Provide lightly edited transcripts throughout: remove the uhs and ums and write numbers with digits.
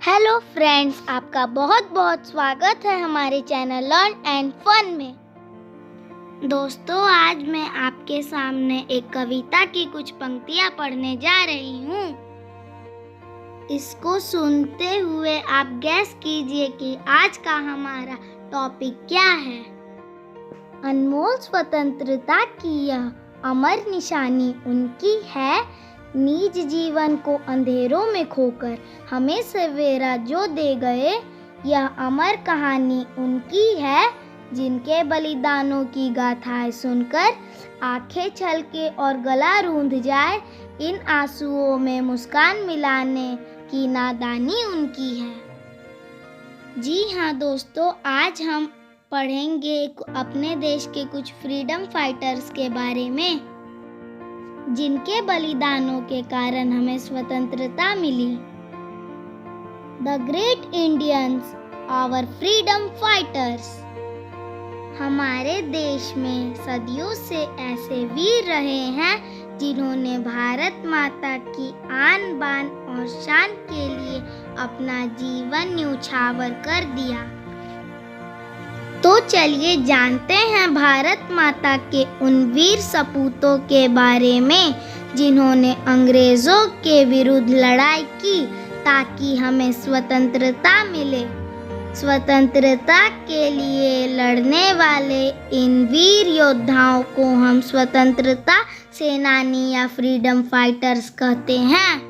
Hello friends, आपका बहुत बहुत स्वागत है हमारे चैनल लर्न एंड फन में। दोस्तों, आज मैं आपके सामने एक कविता की कुछ पंक्तियां पढ़ने जा रही हूँ। इसको सुनते हुए आप गैस कीजिए कि आज का हमारा टॉपिक क्या है। अनमोल स्वतंत्रता की यह अमर निशानी उनकी है, निज जीवन को अंधेरों में खोकर हमें सवेरा जो दे गए। यह अमर कहानी उनकी है, जिनके बलिदानों की गाथाएं सुनकर आंखें छलके और गला रूंध जाए। इन आंसुओं में मुस्कान मिलाने की नादानी उनकी है। जी हाँ दोस्तों, आज हम पढ़ेंगे अपने देश के कुछ फ्रीडम फाइटर्स के बारे में, जिनके बलिदानों के कारण हमें स्वतंत्रता मिली। The great Indians, our freedom fighters. हमारे देश में सदियों से ऐसे वीर रहे हैं जिन्होंने भारत माता की आन बान और शान के लिए अपना जीवन न्यौछावर कर दिया। तो चलिए जानते हैं भारत माता के उन वीर सपूतों के बारे में जिन्होंने अंग्रेजों के विरुद्ध लड़ाई की ताकि हमें स्वतंत्रता मिले। स्वतंत्रता के लिए लड़ने वाले इन वीर योद्धाओं को हम स्वतंत्रता सेनानी या फ्रीडम फाइटर्स कहते हैं।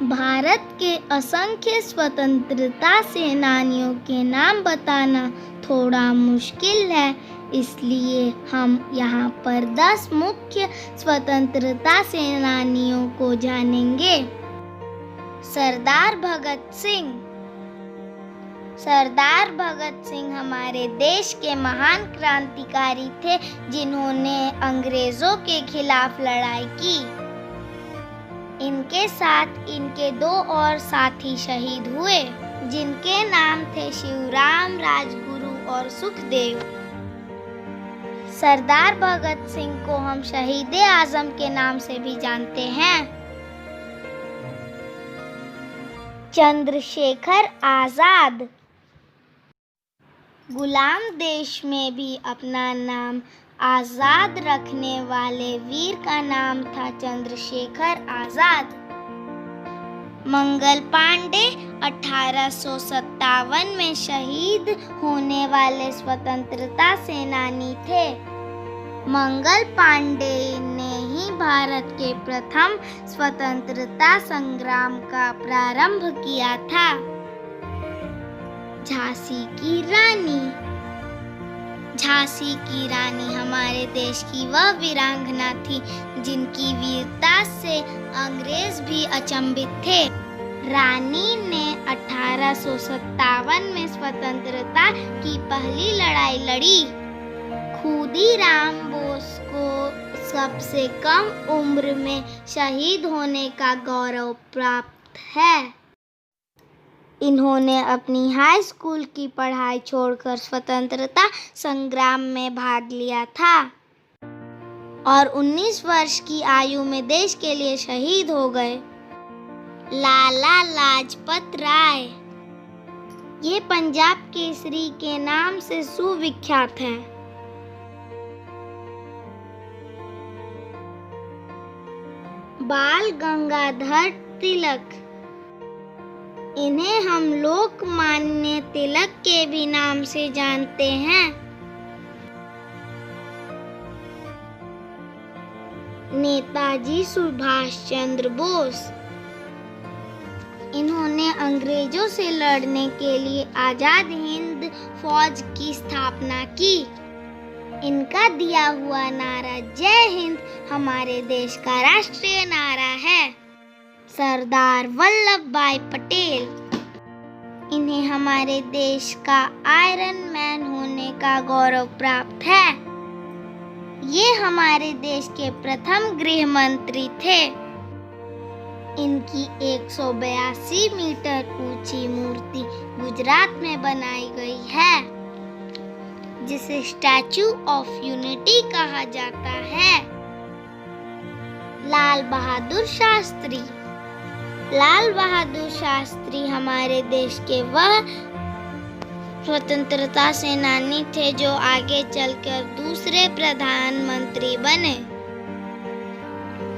भारत के असंख्य स्वतंत्रता सेनानियों के नाम बताना थोड़ा मुश्किल है, इसलिए हम यहाँ पर 10 मुख्य स्वतंत्रता सेनानियों को जानेंगे। सरदार भगत सिंह। सरदार भगत सिंह हमारे देश के महान क्रांतिकारी थे जिन्होंने अंग्रेजों के खिलाफ लड़ाई की। इनके साथ इनके 2 और साथी शहीद हुए, जिनके नाम थे शिवराम, राजगुरु और सुखदेव। सरदार भगत सिंह को हम शहीद आजम के नाम से भी जानते हैं। चंद्रशेखर आजाद। गुलाम देश में भी अपना नाम आजाद रखने वाले वीर का नाम था चंद्रशेखर आजाद। मंगल पांडे 1857 में शहीद होने वाले स्वतंत्रता सेनानी थे। मंगल पांडे ने ही भारत के प्रथम स्वतंत्रता संग्राम का प्रारंभ किया था। झांसी की रानी। झांसी की रानी हमारे देश की वह वीरांगना थी जिनकी वीरता से अंग्रेज भी अचंभित थे। रानी ने 1857 में स्वतंत्रता की पहली लड़ाई लड़ी। खुदीराम बोस को सबसे कम उम्र में शहीद होने का गौरव प्राप्त है। इन्होंने अपनी हाई स्कूल की पढ़ाई छोड़कर स्वतंत्रता संग्राम में भाग लिया था और 19 वर्ष की आयु में देश के लिए शहीद हो गए। लाला लाजपत राय। ये पंजाब केसरी के नाम से सुविख्यात हैं। बाल गंगाधर तिलक। इन्हें हम लोकमान्य तिलक के भी नाम से जानते हैं। नेताजी सुभाष चंद्र बोस। इन्होंने अंग्रेजों से लड़ने के लिए आजाद हिंद फौज की स्थापना की। इनका दिया हुआ नारा जय हिंद हमारे देश का राष्ट्रीय नारा है। सरदार वल्लभ भाई पटेल। इन्हें हमारे देश का आयरन मैन होने का गौरव प्राप्त है। ये हमारे देश के प्रथम गृह मंत्री थे। इनकी 182 मीटर ऊंची मूर्ति गुजरात में बनाई गई है, जिसे स्टैचू ऑफ यूनिटी कहा जाता है। लाल बहादुर शास्त्री। लाल बहादुर शास्त्री हमारे देश के वह स्वतंत्रता सेनानी थे जो आगे चलकर दूसरे प्रधानमंत्री बने।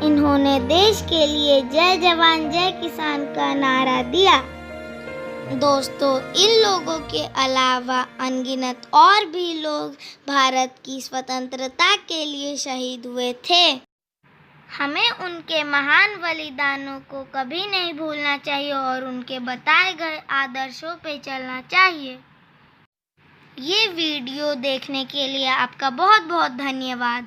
इन्होंने देश के लिए जय जवान जय किसान का नारा दिया। दोस्तों, इन लोगों के अलावा अनगिनत और भी लोग भारत की स्वतंत्रता के लिए शहीद हुए थे। हमें उनके महान बलिदानों को कभी नहीं भूलना चाहिए और उनके बताए गए आदर्शों पे चलना चाहिए। ये वीडियो देखने के लिए आपका बहुत बहुत धन्यवाद।